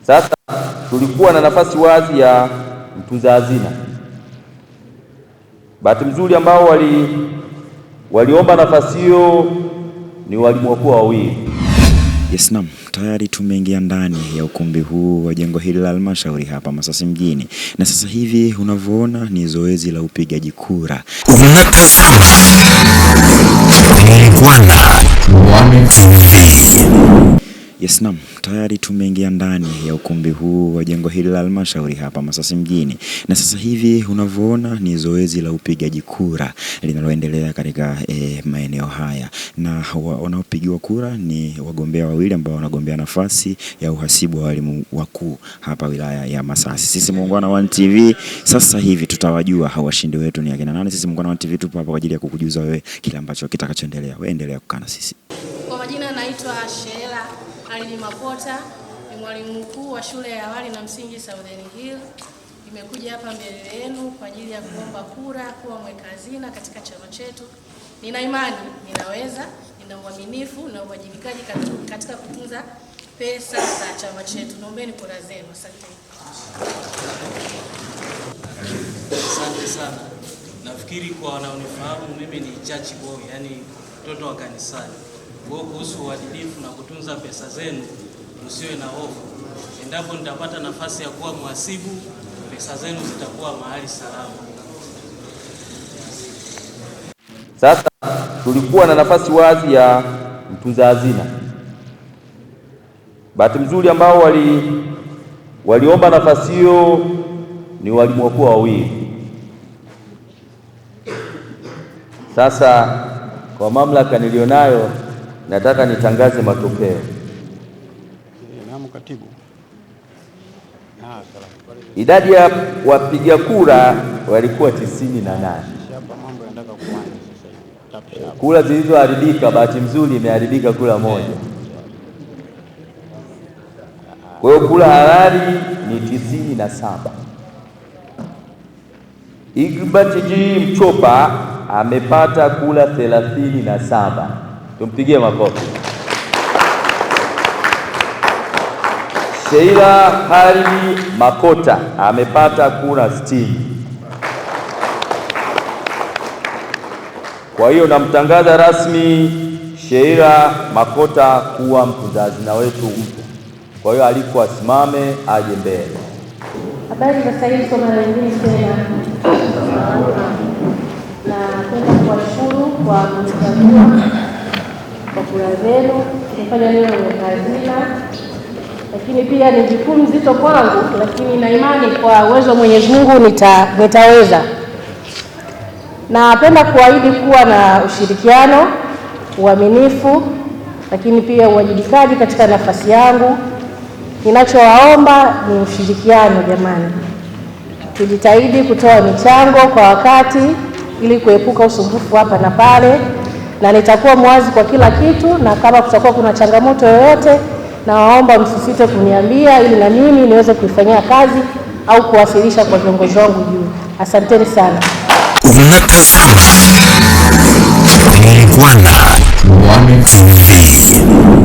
Sasa tulikuwa na nafasi wazi ya mtunza hazina. Bahati nzuri ambao waliomba nafasi hiyo ni walimu wakuu wawili. Yes, naam, tayari tumeingia ndani ya ukumbi huu wa jengo hili la halmashauri hapa Masasi mjini, na sasa hivi unavyoona ni zoezi la upigaji kura. Yes, naam, tayari tumeingia ndani ya ukumbi huu wa jengo hili la halmashauri hapa Masasi mjini, na sasa hivi unavyoona ni zoezi la upigaji kura linaloendelea katika maeneo haya, na wanaopigiwa kura ni wagombea wawili ambao wanagombea nafasi ya uhasibu wa walimu wakuu hapa wilaya ya Masasi. Sisi Muungwana One TV sasa hivi tutawajua washindi wetu ni akina nani. Sisi Muungwana One TV tupo hapa kwa ajili ya kukujuza wewe kile ambacho kitakachoendelea. Wewe endelea kukaa na sisi. Kwa majina naitwa Sheila Ali Mapota, ni mwalimu mkuu wa shule ya awali na msingi Southern Hill. Nimekuja hapa mbele yenu kwa ajili ya kuomba kura kuwa mweka hazina katika chama chetu. Nina imani ninaweza, nina uaminifu na uwajibikaji katika kutunza pesa za chama chetu. Naombeni kura zenu. Asante. Asante sana. Nafikiri kwa wanaonifahamu mimi ni church boy, yani mtoto wa kanisani. Kwa kuhusu uadilifu na kutunza pesa zenu, msiwe na hofu. Endapo nitapata nafasi ya kuwa mhasibu, pesa zenu zitakuwa mahali salama. Sasa tulikuwa na nafasi wazi ya mtunza hazina. Bahati nzuri ambao waliomba nafasi hiyo ni walimu wakuu wawili. Sasa kwa mamlaka nilionayo nataka nitangaze matokeo. Idadi ya wapiga kura walikuwa 98. Kura zilizoharibika, bahati nzuri imeharibika kura moja. Kwa hiyo kura halali ni 97. Igbert G. Mchopa amepata kura 37. Tumpigie makofi. Sheila Haridi Makota amepata kura 60. Kwa hiyo namtangaza rasmi Sheila Makota kuwa mtunza hazina wetu mpya. Kwa hiyo alikuwa asimame aje mbele. Habari za sasa hivi kwa mara nyingine tena. Na kwenda kuwashukuru kwa kuchagua kwa kura zenu. Tumefanya leo hazina. Lakini pia ni jukumu zito kwangu, lakini na imani kwa uwezo wa Mwenyezi Mungu nitaweza. Napenda kuahidi kuwa na ushirikiano, uaminifu, lakini pia uwajibikaji katika nafasi yangu. Ninachowaomba ni ushirikiano jamani. Tujitahidi kutoa michango kwa wakati ili kuepuka usumbufu hapa na pale, na nitakuwa mwazi kwa kila kitu, na kama kutakuwa kuna changamoto yoyote na waomba msisite kuniambia ili na mimi niweze kuifanyia kazi au kuwasilisha kwa viongozi wangu juu. Asanteni sana. Muungwana One TV.